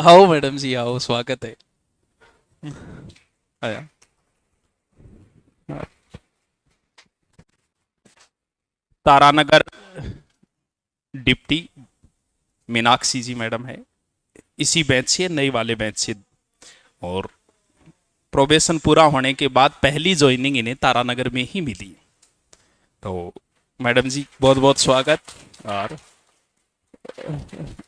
आओ मैडम जी आओ, स्वागत है। आया। तारानगर डिप्टी मीनाक्षी जी मैडम है, इसी बैच से, नई वाले बैच से। और प्रोबेशन पूरा होने के बाद पहली ज्वाइनिंग इन्हें तारानगर में ही मिली। तो मैडम जी बहुत बहुत स्वागत। और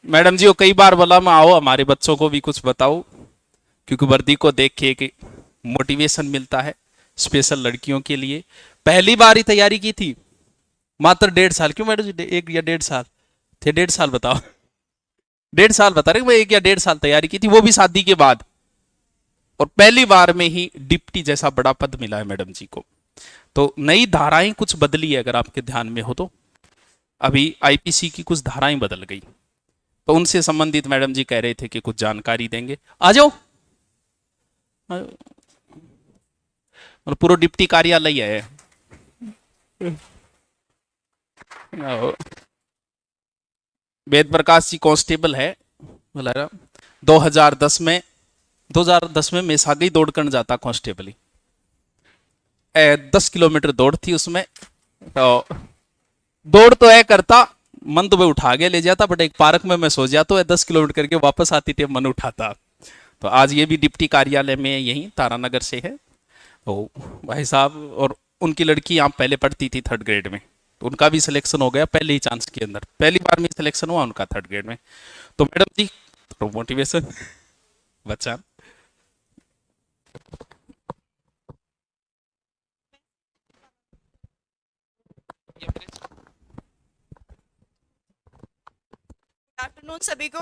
मैडम जी को कई बार बोला मैं आओ, हमारे बच्चों को भी कुछ बताओ, क्योंकि वर्दी को देख के एक मोटिवेशन मिलता है, स्पेशल लड़कियों के लिए। पहली बार ही तैयारी की थी, मात्र 1.5 साल। क्यों मैडम जी, 1 या 1.5 साल थे? 1.5 साल बताओ। 1.5 साल बता रहे, मैं 1 या 1.5 साल तैयारी की थी, वो भी शादी के बाद। और पहली बार में ही डिप्टी जैसा बड़ा पद मिला है मैडम जी को। तो नई धाराएं कुछ बदली है, अगर आपके ध्यान में हो तो। अभी आईपीसी की कुछ धाराएं बदल गई, तो उनसे संबंधित मैडम जी कह रहे थे कि कुछ जानकारी देंगे। आ जाओ। मतलब पूरा डिप्टी कार्यालय है। आओ। वेद प्रकाश जी कांस्टेबल है। बोला 2010 में 2010 में मैं सागई दौड़ कर जाता कांस्टेबल ही। 10 किलोमीटर दौड़ थी उसमें। तो दौड़ तो है करता, मन तो मैं उठा के ले जाता, बट एक पार्क में मैं सो जाता, 10 किलोमीटर करके वापस आती थी, मन उठाता। तो आज ये भी डिप्टी कार्यालय में यहीं तारानगर से है। तो भाई साहब, और उनकी लड़की यहाँ पहले पढ़ती थी 3rd ग्रेड में, तो उनका भी सिलेक्शन हो गया पहले ही चांस के अंदर, पहली बार में सिलेक्शन हुआ उनका 3rd ग्रेड में। तो मैडम जी तो मोटिवेशन बच्चा। आफ्टरनून सभी को।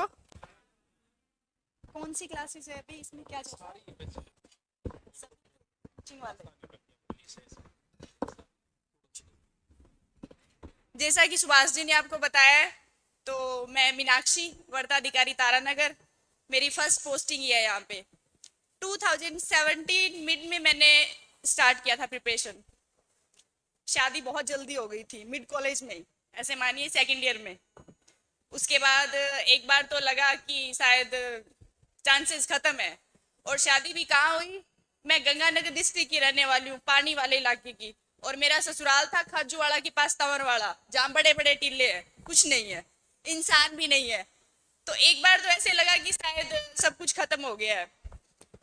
कौन सी क्लासेस है अभी इसमें, क्या चल रहा है? सब कोचिंग वाले। जैसा कि सुभाष जी ने आपको बताया है, तो मैं मीनाक्षी, वर्ताधिकारी तारानगर। मेरी फर्स्ट पोस्टिंग ही है यहाँ पे। 2017 मिड में मैंने स्टार्ट किया था प्रिपरेशन। शादी बहुत जल्दी हो गई थी, मिड कॉलेज में ही, ऐसे मानिए 2nd ईयर में। उसके बाद एक बार तो लगा कि शायद चांसेस खत्म है, और शादी भी कहाँ हुई। मैं गंगानगर डिस्ट्रिक्ट की रहने वाली हूँ, पानी वाले इलाके की। और मेरा ससुराल था खाजूवाड़ा के पास, तंवरवाड़ा, जहाँ बड़े बड़े टीले हैं, कुछ नहीं है, इंसान भी नहीं है। तो एक बार तो ऐसे लगा कि शायद सब कुछ खत्म हो गया है।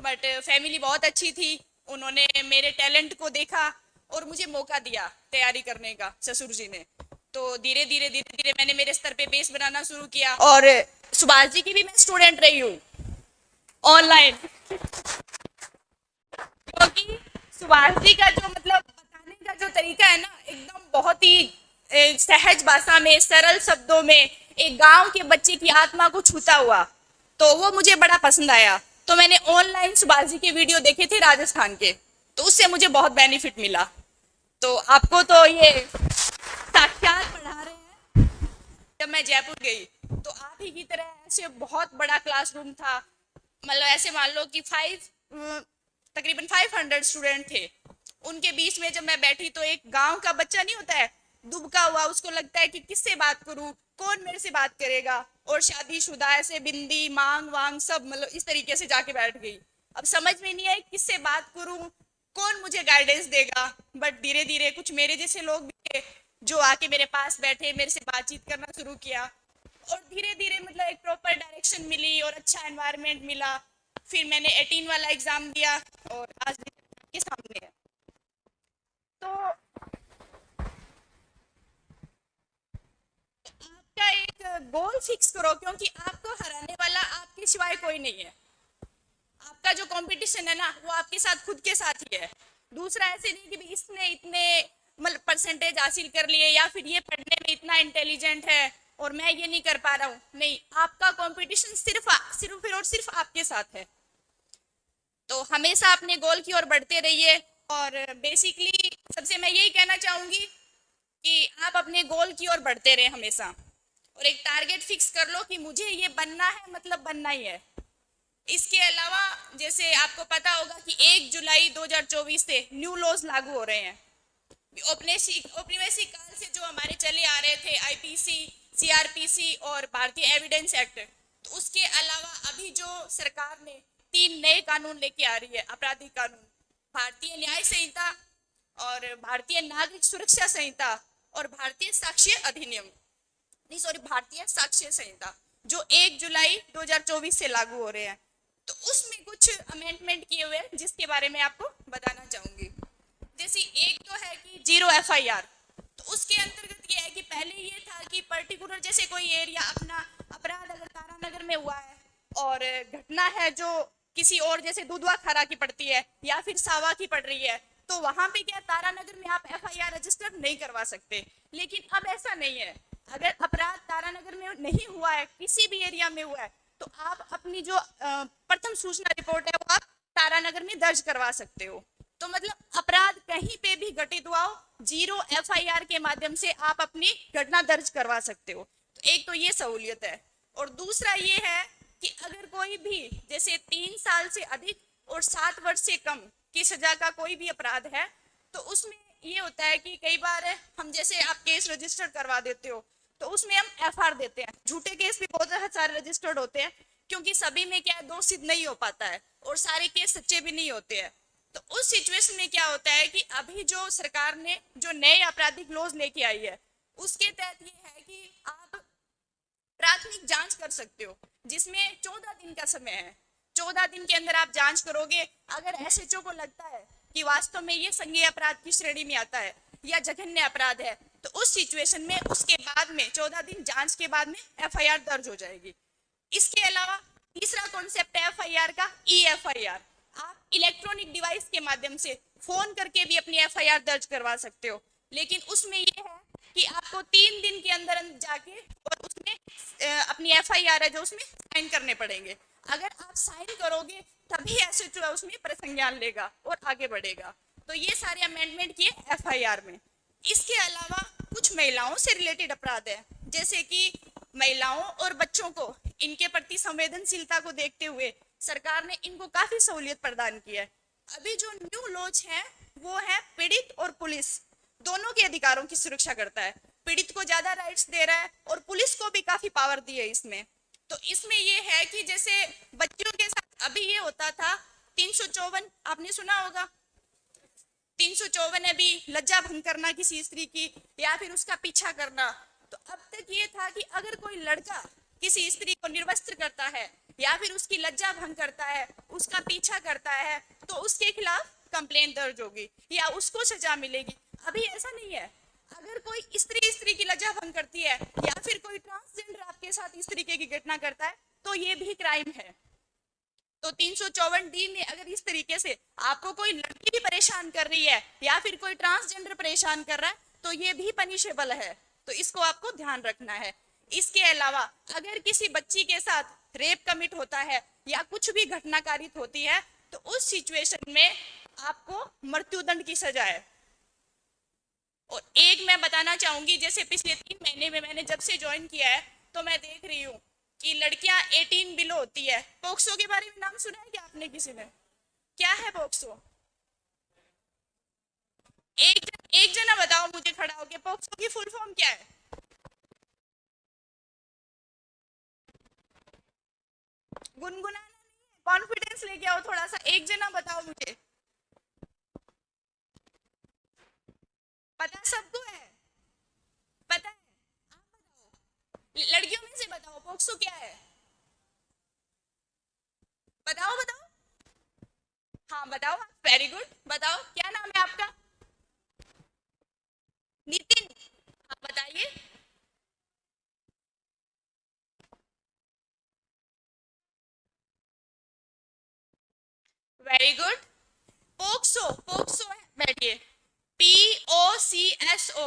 बट फैमिली बहुत अच्छी थी, उन्होंने मेरे टैलेंट को देखा और मुझे मौका दिया तैयारी करने का, ससुर जी ने। तो धीरे धीरे मैंने मेरे स्तर पे बेस बनाना शुरू किया, और सुभाष जी की भी मैं स्टूडेंट रही हूँ ऑनलाइन। क्योंकि सुभाष जी का जो मतलब बताने का जो तरीका है ना, एकदम बहुत ही सहज भाषा में, सरल शब्दों में, एक गांव के बच्चे की आत्मा को छूता हुआ, तो वो मुझे बड़ा पसंद आया। तो मैंने ऑनलाइन सुभाष जी के वीडियो देखे थे राजस्थान के, तो उससे मुझे बहुत बेनिफिट मिला। तो आपको तो ये साक्षात पढ़ा रहे हैं। जब मैं जयपुर गई, तो आप ही की तरह ऐसे बहुत बड़ा क्लासरूम था। मतलब ऐसे मान लो कि तकरीबन 500 स्टूडेंट थे। उनके बीच में जब मैं बैठी, तो एक गांव का बच्चा नहीं होता है, दुबका हुआ, उसको लगता है कि किससे बात करूं, कौन मेरे से बात करेगा। और शादीशुदा ऐसे बिंदी मांग वांग सब, मतलब इस तरीके से जाके बैठ गई। अब समझ में नहीं आई किससे बात करूं, कौन मुझे गाइडेंस देगा। बट धीरे धीरे कुछ मेरे जैसे लोग भी थे, जो आके मेरे पास बैठे, मेरे से बातचीत करना शुरू किया। और धीरे धीरे मतलब एक प्रॉपर डायरेक्शन मिली और अच्छा एनवायरनमेंट मिला। फिर मैंने 18 वाला एग्जाम दिया, और आज के सामने है। तो आपका एक गोल फिक्स करो, क्योंकि आपको हराने वाला आपके सिवाय कोई नहीं है। आपका जो कंपटीशन है ना, वो आपके साथ, खुद के साथ ही है। दूसरा ऐसे नहीं कि भी इसने इतने मतलब परसेंटेज हासिल कर लिए, या फिर ये पढ़ने में इतना इंटेलिजेंट है और मैं ये नहीं कर पा रहा हूँ। नहीं, आपका कंपटीशन सिर्फ सिर्फ और सिर्फ आपके साथ है। तो हमेशा अपने गोल की ओर बढ़ते रहिए। और बेसिकली सबसे मैं यही कहना चाहूंगी कि आप अपने गोल की ओर बढ़ते रहे हमेशा, और एक टारगेट फिक्स कर लो कि मुझे ये बनना है, मतलब बनना ही है। इसके अलावा जैसे आपको पता होगा कि 1 जुलाई 2024 से न्यू लॉज लागू हो रहे हैं। औपनिवेशिक काल से जो हमारे चले आ रहे थे, आईपीसी, सीआरपीसी और भारतीय एविडेंस एक्ट, तो उसके अलावा अभी जो सरकार ने 3 नए कानून लेके आ रही है, आपराधिक कानून, भारतीय न्याय संहिता और भारतीय नागरिक सुरक्षा संहिता और भारतीय साक्ष्य अधिनियम, नहीं सॉरी, भारतीय साक्ष्य संहिता, जो 1 जुलाई 2024 से लागू हो रहे हैं। तो उसमें कुछ अमेंडमेंट किए हुए हैं जिसके बारे में आपको बताना चाहूंगी। जैसे एक तो है कि 0 एफआईआर। तो उसके अंतर्गत ये है कि पहले ये था कि पर्टिकुलर जैसे कोई एरिया अपना अपराध अगर तारानगर में हुआ है और घटना है जो किसी और जैसे दुधवा खारा की पड़ती है या फिर सावा की पड़ रही है, तो वहां पे क्या तारानगर में आप एफआईआर रजिस्टर नहीं करवा सकते। लेकिन अब ऐसा नहीं है, अगर अपराध तारानगर में नहीं हुआ है, किसी भी एरिया में हुआ है, तो आप अपनी जो प्रथम सूचना रिपोर्ट है वो आप तारानगर में दर्ज करवा सकते हो। तो मतलब अपराध कहीं पे भी घटित हुआ हो, 0 एफआईआर के माध्यम से आप अपनी घटना दर्ज करवा सकते हो। तो एक तो ये सहूलियत है। और दूसरा ये है कि अगर कोई भी जैसे 3 साल से अधिक और 7 वर्ष से कम की सजा का कोई भी अपराध है, तो उसमें ये होता है कि कई बार हम जैसे आप केस रजिस्टर करवा देते हो तो उसमें हम एफआर देते हैं। झूठे केस भी बहुत सारे रजिस्टर्ड होते हैं क्योंकि सभी में क्या है, दोष सिद्ध नहीं हो पाता है और सारे केस सच्चे भी नहीं होते हैं। तो उस सिचुएशन में क्या होता है कि अभी जो सरकार ने जो नए आपराधिक लॉज लेके आई है उसके तहत ये है कि आप प्राथमिक जांच कर सकते हो, जिसमें 14 दिन का समय है। 14 दिन के अंदर आप जांच करोगे, अगर एसएचओ को लगता है कि वास्तव में ये संज्ञेय अपराध की श्रेणी में आता है या जघन्य अपराध है, तो उस सिचुएशन में उसके बाद में 14 दिन जांच के बाद में एफआईआर दर्ज हो जाएगी। इसके अलावा तीसरा कॉन्सेप्ट है एफआईआर का, ई एफआईआर। आप इलेक्ट्रॉनिक डिवाइस के माध्यम से फोन करके भी अपनी एफआईआर दर्ज करवा सकते हो, लेकिन उसमें ये है कि आपको 3 दिन के अंदर जाके और उसमें अपनी एफआईआर है जो उसमें साइन करने पड़ेंगे। अगर आप साइन करोगे तभी एसएचओ उसमें प्रसंज्ञान लेगा और आगे बढ़ेगा। तो ये सारे अमेंडमेंट किए एफआईआर में। इसके अलावा कुछ महिलाओं से रिलेटेड अपराध है, जैसे कि महिलाओं और बच्चों को इनके प्रति संवेदनशीलता को देखते हुए सरकार ने इनको काफी सहूलियत प्रदान की है। अभी जो न्यू लॉज है वो है पीड़ित और पुलिस दोनों के अधिकारों की सुरक्षा करता है। पीड़ित को ज्यादा राइट्स दे रहा है और पुलिस को भी काफी पावर दी है इसमें। तो इसमें ये है कि जैसे बच्चों के साथ अभी ये होता था 354, आपने सुना होगा 354 अभी लज्जा भंग करना किसी स्त्री की या फिर उसका पीछा करना। तो अब तक ये था कि अगर कोई लड़का किसी स्त्री को निर्वस्त्र करता है या फिर उसकी लज्जा भंग करता है, उसका पीछा करता है, तो उसके खिलाफ कंप्लेंट दर्ज होगी या उसको सजा मिलेगी। अभी ऐसा नहीं है, अगर कोई स्त्री की लज्जा भंग करती है या फिर कोई ट्रांसजेंडर आपके साथ इस तरीके की घटना करता है तो ये भी क्राइम है। तो 354D में अगर इस तरीके से आपको कोई लड़की भी परेशान कर रही है या फिर कोई ट्रांसजेंडर परेशान कर रहा है तो ये भी पनिशेबल है। तो इसको आपको ध्यान रखना है। इसके अलावा अगर किसी बच्ची के साथ रेप कमिट होता है या कुछ भी घटना कारित होती है तो उस सिचुएशन में आपको मृत्युदंड की सजा है। और एक मैं बताना चाहूंगी, जैसे पिछले 3 महीने में मैंने जब से ज्वाइन किया है तो मैं देख रही हूँ कि लड़कियां 18 बिलो होती है। पोक्सो के बारे में नाम सुना है क्या आपने किसी ने? क्या है पोक्सो? एक जना बताओ मुझे खड़ा होके, पोक्सो की फुल फॉर्म क्या है? गुनगुनाना नहीं है, कॉन्फिडेंस लेके आओ थोड़ा सा। एक जना बताओ मुझे, पता सबको है? पता है? आप बताओ, लड़कियों में से बताओ पोक्सो क्या है? बताओ बताओ। हाँ बताओ, वेरी गुड। बताओ क्या नाम है आपका? नितिन। हाँ बताइए। Very good. पोक्सो, पोक्सो है, बैठिए। POCSO,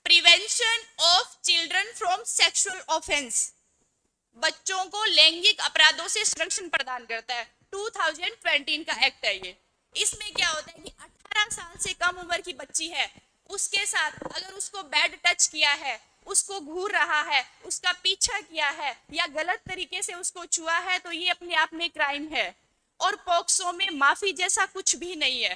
prevention of children from sexual offence, बच्चों को लैंगिक अपराधों से संरक्षण प्रदान करता है। 2020 का एक्ट है ये। इसमें क्या होता है कि 18 साल से कम उम्र की बच्ची है, उसके साथ अगर उसको बैड टच किया है, उसको घूर रहा है, उसका पीछा किया है या गलत तरीके से उसको छुआ है तो ये अपने आप में क्राइम है। और पोक्सो में माफी जैसा कुछ भी नहीं है।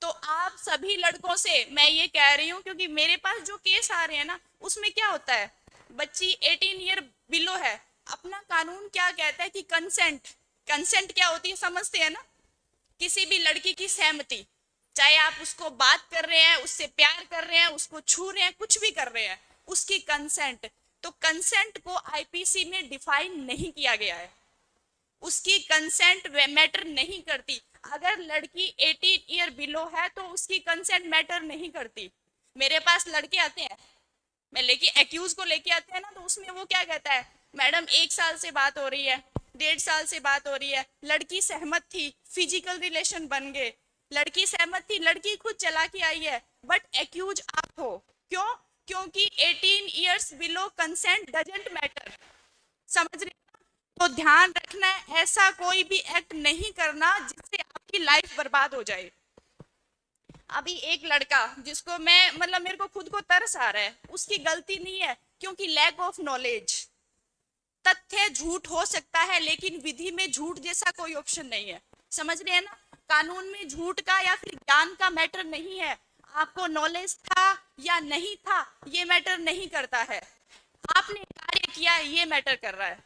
तो आप सभी लड़कों से मैं ये कह रही हूँ, क्योंकि मेरे पास जो केस आ रहे हैं ना उसमें क्या होता है, बच्ची 18 ईयर बिलो है, अपना कानून क्या कहता है कि कंसेंट, कंसेंट क्या होती है समझते हैं ना? किसी भी लड़की की सहमति, चाहे आप उसको बात कर रहे हैं, उससे प्यार कर रहे हैं, उसको छू रहे हैं, कुछ भी कर रहे हैं, उसकी कंसेंट। तो कंसेंट को आईपीसी में डिफाइन नहीं किया गया है, उसकी कंसेंट मैटर नहीं करती। अगर लड़की 18 ईयर बिलो है तो उसकी कंसेंट मैटर नहीं करती। मेरे पास लड़के आते हैं, मैं लेके एक्यूज को लेके आते हैं ना, तो उसमें वो क्या कहता है, मैडम 1 साल से बात हो रही है, 1.5 साल से बात हो रही है, लड़की सहमत थी, फिजिकल रिलेशन बन गए, लड़की सहमत थी, लड़की खुद चला के आई है, बट एक्यूज आप हो। क्यों? क्योंकि 18 years below consent doesn't matter. समझ रहे हैं? तो ध्यान रखना है, ऐसा कोई भी एक्ट नहीं करना जिससे आपकी लाइफ बर्बाद हो जाए। अभी एक लड़का जिसको मैं मतलब मेरे को खुद को तरस आ रहा है, उसकी गलती नहीं है, क्योंकि लैक ऑफ नॉलेज। तथ्य झूठ हो सकता है लेकिन विधि में झूठ जैसा कोई ऑप्शन नहीं है। समझ रहे हैं ना? कानून में झूठ का या फिर ज्ञान का मैटर नहीं है, आपको नॉलेज था या नहीं था ये मैटर नहीं करता है, आपने कार्य किया ये मैटर कर रहा है।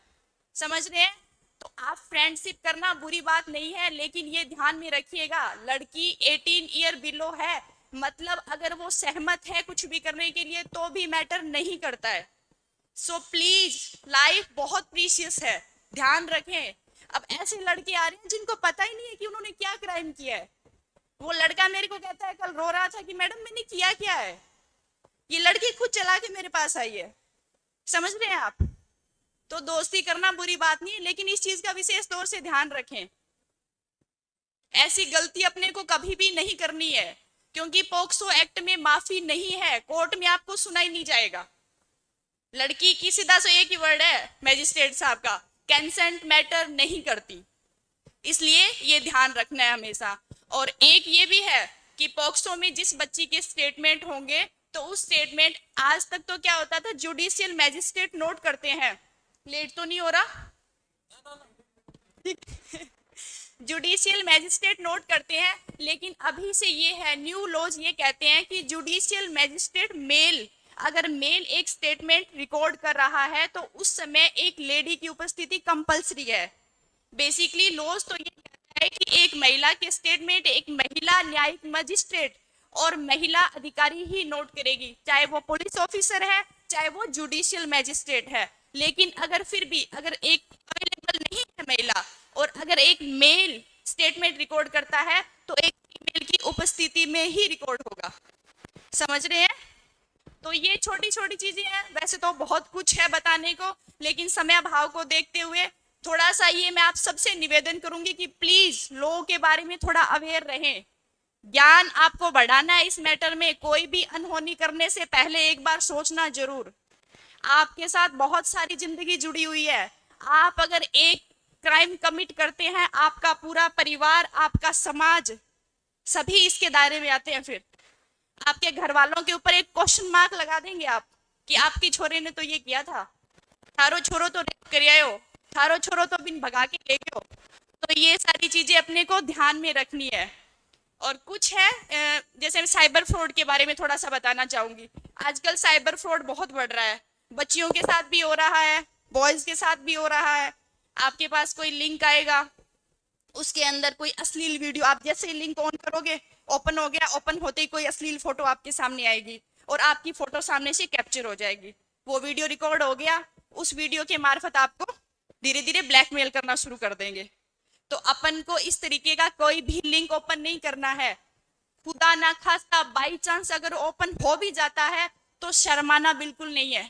समझ रहे हैं? तो आप फ्रेंडशिप करना बुरी बात नहीं है, लेकिन ये ध्यान में रखिएगा, लड़की 18 ईयर बिलो है, मतलब अगर वो सहमत है कुछ भी करने के लिए तो भी मैटर नहीं करता है। सो प्लीज, लाइफ बहुत प्रीशियस है, ध्यान रखें। अब ऐसे लड़के आ रहे हैं जिनको पता ही नहीं है कि उन्होंने क्या क्राइम किया है। वो लड़का मेरे को कहता है, कल रो रहा था कि मैडम मैंने किया क्या है, ये लड़की खुद चला के मेरे पास आई है। समझ रहे हैं आप? तो दोस्ती करना बुरी बात नहीं है, लेकिन इस चीज का विशेष तौर से ध्यान रखें, ऐसी गलती अपने को कभी भी नहीं करनी है, क्योंकि पोक्सो एक्ट में माफी नहीं है, कोर्ट में आपको सुना ही नहीं जाएगा। लड़की की सीधा सो एक ही वर्ड है मैजिस्ट्रेट साहब का, कंसेंट मैटर नहीं करती, इसलिए ये ध्यान रखना है हमेशा। और एक ये भी है कि पोक्सो में जिस बच्ची के स्टेटमेंट होंगे तो उस स्टेटमेंट, आज तक तो क्या होता था, जुडिशियल मैजिस्ट्रेट नोट करते हैं, लेट तो नहीं हो रहा, जुडिशियल मैजिस्ट्रेट नोट करते हैं, लेकिन अभी से ये है न्यू लॉज, ये कहते हैं कि जुडिशियल मैजिस्ट्रेट मेल, अगर मेल एक स्टेटमेंट रिकॉर्ड कर रहा है तो उस समय एक लेडी की उपस्थिति कंपलसरी है। बेसिकली लॉज तो ये कहता है कि एक महिला के स्टेटमेंट एक महिला न्यायिक मजिस्ट्रेट और महिला अधिकारी ही नोट करेगी, चाहे वो पुलिस ऑफिसर है चाहे वो जुडिशियल मैजिस्ट्रेट है। लेकिन अगर फिर भी अगर एक अवेलेबल नहीं है महिला और अगर एक मेल स्टेटमेंट रिकॉर्ड करता है तो एक फीमेल की उपस्थिति में ही रिकॉर्ड होगा। समझ रहे हैं? तो ये छोटी छोटी चीजें हैं, वैसे तो बहुत कुछ है बताने को, लेकिन समय अभाव को देखते हुए थोड़ा सा ये मैं आप सबसे निवेदन करूंगी कि प्लीज लोगों के बारे में थोड़ा अवेयर रहें, ज्ञान आपको बढ़ाना है इस मैटर में। कोई भी अनहोनी करने से पहले एक बार सोचना जरूर। आपके साथ बहुत सारी जिंदगी जुड़ी हुई है, आप अगर एक क्राइम कमिट करते हैं, आपका पूरा परिवार, आपका समाज, सभी इसके दायरे में आते हैं। फिर आपके घर वालों के ऊपर एक क्वेश्चन मार्क लगा देंगे आप कि आपकी छोरे ने तो ये किया था, थारो छोरो तो रेप कर आयो, थारो छोरो तो बिन भगा के ले गयो। तो ये सारी चीजें अपने को ध्यान में रखनी है। और कुछ है जैसे मैं साइबर फ्रॉड के बारे में थोड़ा सा बताना चाहूंगी। आजकल साइबर फ्रॉड बहुत बढ़ रहा है, बच्चियों के साथ भी हो रहा है, बॉयज के साथ भी हो रहा है। आपके पास कोई लिंक आएगा, उसके अंदर कोई अश्लील वीडियो, आप जैसे ही लिंक ऑन करोगे, ओपन हो गया, ओपन होते ही कोई अश्लील फोटो आपके सामने आएगी और आपकी फोटो सामने से कैप्चर हो जाएगी, वो वीडियो रिकॉर्ड हो गया, उस वीडियो के मार्फत आपको धीरे धीरे ब्लैकमेल करना शुरू कर देंगे। तो अपन को इस तरीके का कोई भी लिंक ओपन नहीं करना है। खुदा ना खास्ता बाई चांस अगर ओपन हो भी जाता है तो शर्माना बिल्कुल नहीं है,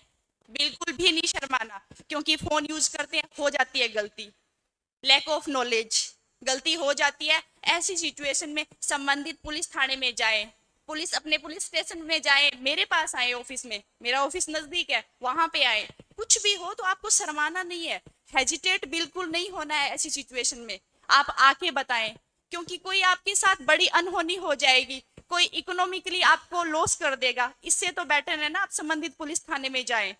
बिल्कुल भी नहीं शर्माना, क्योंकि फोन यूज करते हैं, हो जाती है गलती, लैक ऑफ नॉलेज, गलती हो जाती है। ऐसी सिचुएशन में संबंधित पुलिस थाने में जाएं, पुलिस अपने पुलिस स्टेशन में जाएं, मेरे पास आए ऑफिस में, मेरा ऑफिस नजदीक है, वहां पे आए। कुछ भी हो तो आपको शर्माना नहीं है, हेजिटेट बिल्कुल नहीं होना है। ऐसी सिचुएशन में आप आके बताएं, क्योंकि कोई आपके साथ बड़ी अनहोनी हो जाएगी, कोई इकोनॉमिकली आपको लॉस कर देगा, इससे तो बेटर है ना आप संबंधित पुलिस थाने में जाएं।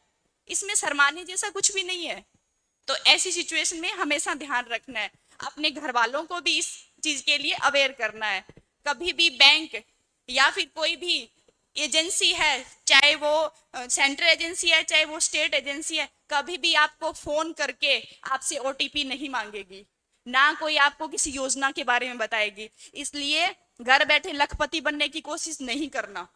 इसमें शर्माने जैसा कुछ भी नहीं है। तो ऐसी सिचुएशन में हमेशा ध्यान रखना है, अपने घर वालों को भी इस चीज के लिए अवेयर करना है। कभी भी बैंक या फिर कोई भी एजेंसी है, चाहे वो सेंट्रल एजेंसी है, चाहे वो स्टेट एजेंसी है, कभी भी आपको फोन करके आपसे ओटीपी नहीं मांगेगी, ना कोई आपको किसी योजना के बारे में बताएगी। इसलिए घर बैठे लखपति बनने की कोशिश नहीं करना।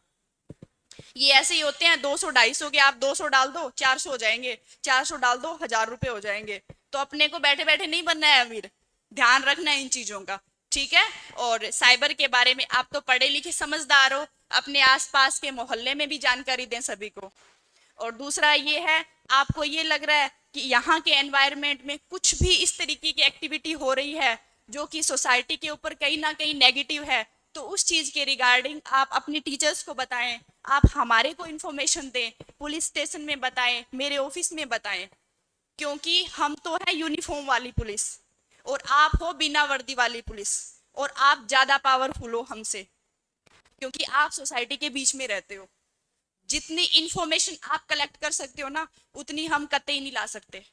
ये ऐसे ही होते हैं, 200-250 के आप 200 डाल दो 400 हो जाएंगे, 400 डाल दो 1000 रुपए हो जाएंगे। तो अपने को बैठे बैठे नहीं बनना है अमीर, ध्यान रखना है इन चीजों का, ठीक है। और साइबर के बारे में आप तो पढ़े लिखे समझदार हो, अपने आसपास के मोहल्ले में भी जानकारी दें सभी को। और दूसरा ये है, आपको ये लग रहा है कि यहाँ के एनवायरनमेंट में कुछ भी इस तरीके की एक्टिविटी हो रही है जो कि सोसाइटी के ऊपर कहीं ना कहीं नेगेटिव है, तो उस चीज के रिगार्डिंग आप अपने टीचर्स को बताएं, आप हमारे को इन्फॉर्मेशन दें, पुलिस स्टेशन में बताएं, मेरे ऑफिस में बताएं, क्योंकि हम तो है यूनिफॉर्म वाली पुलिस और आप हो बिना वर्दी वाली पुलिस, और आप ज्यादा पावरफुल हो हमसे, क्योंकि आप सोसाइटी के बीच में रहते हो। जितनी इंफॉर्मेशन आप कलेक्ट कर सकते हो ना, उतनी हम कतई नहीं ला सकते।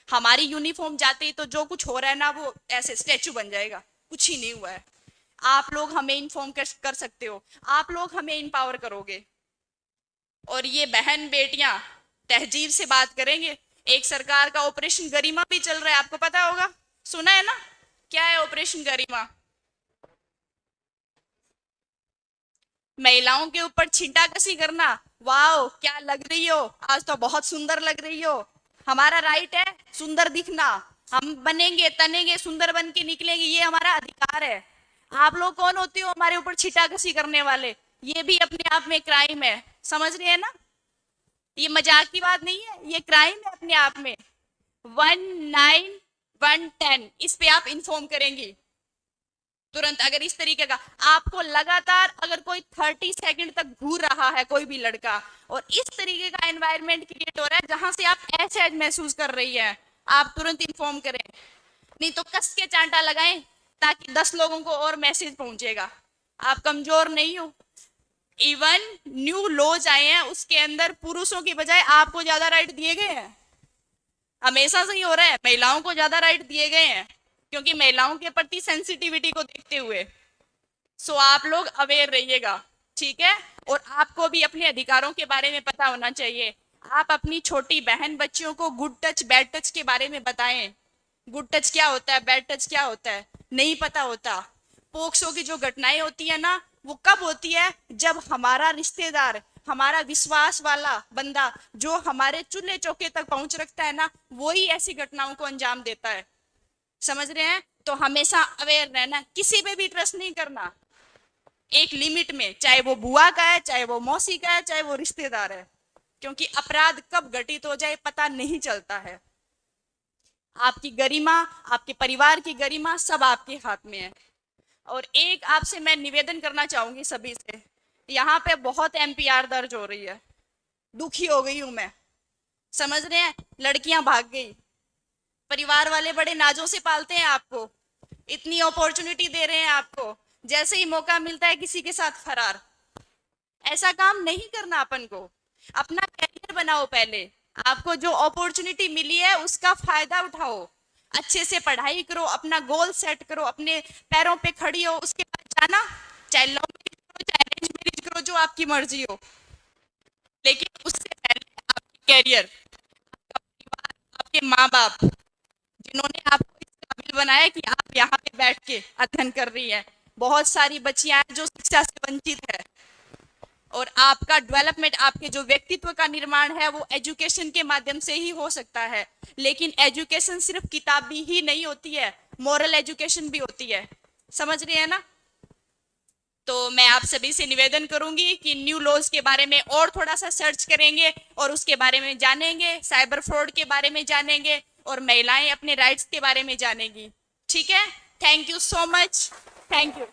हमारी यूनिफॉर्म जाते ही तो जो कुछ हो रहा है ना, वो ऐसे स्टैचू बन जाएगा, कुछ ही नहीं हुआ है। आप लोग हमें इन्फॉर्म कर सकते हो, आप लोग हमें इम्पावर करोगे। और ये बहन बेटियां तहजीब से बात करेंगे। एक सरकार का ऑपरेशन गरिमा भी चल रहा है, आपको पता होगा, सुना है ना? क्या है ऑपरेशन गरिमा? महिलाओं के ऊपर छींटाकशी करना। वाओ, क्या लग रही हो, आज तो बहुत सुंदर लग रही हो। हमारा राइट है सुंदर दिखना, हम बनेंगे तनेंगे सुंदर बन के निकलेंगे, ये हमारा अधिकार है। आप लोग कौन होते हो हमारे ऊपर छींटाकशी करने वाले? ये भी अपने आप में क्राइम है, समझ रहे हैं ना? ये मजाक की बात नहीं है, ये क्राइम है अपने आप में। 19110 इस पे आप इन्फॉर्म करेंगी तुरंत। अगर इस तरीके का आपको लगातार अगर कोई 30 सेकंड तक घूर रहा है कोई भी लड़का, और इस तरीके का एनवायरनमेंट क्रिएट हो रहा है जहां से आप असहज महसूस कर रही है, आप तुरंत इन्फॉर्म करें, नहीं तो कस के चांटा लगाएं, ताकि 10 लोगों को और मैसेज पहुंचेगा। आप कमजोर नहीं हो। इवन न्यू लॉज आए हैं, उसके अंदर पुरुषों की बजाय आपको ज्यादा राइट दिए गए हैं। हमेशा से ही हो रहा है, महिलाओं को ज्यादा राइट दिए गए हैं, क्योंकि महिलाओं के प्रति सेंसिटिविटी को देखते हुए। सो आप लोग अवेयर रहिएगा, ठीक है। और आपको भी अपने अधिकारों के बारे में पता होना चाहिए। आप अपनी छोटी बहन बच्चियों को गुड टच बैड टच के बारे में बताएं। गुड टच क्या होता है, बैड टच क्या होता है, नहीं पता होता। पोक्सो की जो घटनाएं होती है ना, वो कब होती है? जब हमारा रिश्तेदार, हमारा विश्वास वाला बंदा जो हमारे चूल्हे चौके तक पहुंच रखता है ना, वही ऐसी घटनाओं को अंजाम देता है। समझ रहे हैं? तो हमेशा अवेयर रहना, किसी पे भी ट्रस्ट नहीं करना, एक लिमिट में, चाहे वो बुआ का है, चाहे वो मौसी का है, चाहे वो रिश्तेदार है, क्योंकि अपराध कब घटित हो जाए पता नहीं चलता है। आपकी गरिमा, आपके परिवार की गरिमा सब आपके हाथ में है। और एक आपसे मैं निवेदन करना चाहूंगी सभी से, यहाँ पे बहुत एमपीआर दर्ज हो रही है, दुखी हो गई हूं मैं। समझ रहे हैं? लड़कियां भाग गई, परिवार वाले बड़े नाजों से पालते हैं आपको, इतनी अपॉर्चुनिटी दे रहे हैं आपको, जैसे ही मौका मिलता है किसी के साथ फरार। ऐसा काम नहीं करना अपन को, अपना कैरियर बनाओ पहले। आपको जो अपॉर्चुनिटी मिली है उसका फायदा उठाओ, अच्छे से पढ़ाई करो, अपना गोल सेट करो, अपने पैरों पे खड़ी हो, उसके बाद जाना, चाहे लव मैरिज करो चाहे अरेंज मैरिज करो, जो आपकी मर्जी हो, लेकिन उससे पहले आपकी कैरियर, आपका परिवार, आपके माँ बाप, जिन्होंने आपको इस काबिल बनाया कि आप यहाँ पे बैठ के अध्ययन कर रही हैं। बहुत सारी बच्चियां हैं जो शिक्षा से वंचित है, और आपका डेवलपमेंट, आपके जो व्यक्तित्व का निर्माण है वो एजुकेशन के माध्यम से ही हो सकता है। लेकिन एजुकेशन सिर्फ किताबी ही नहीं होती है, मॉरल एजुकेशन भी होती है। समझ रही है ना? तो मैं आप सभी से निवेदन करूंगी कि न्यू लॉज के बारे में और थोड़ा सा सर्च करेंगे और उसके बारे में जानेंगे, साइबर फ्रॉड के बारे में जानेंगे, और महिलाएं अपने राइट्स के बारे में जानेंगी। ठीक है? Thank you so much, thank you.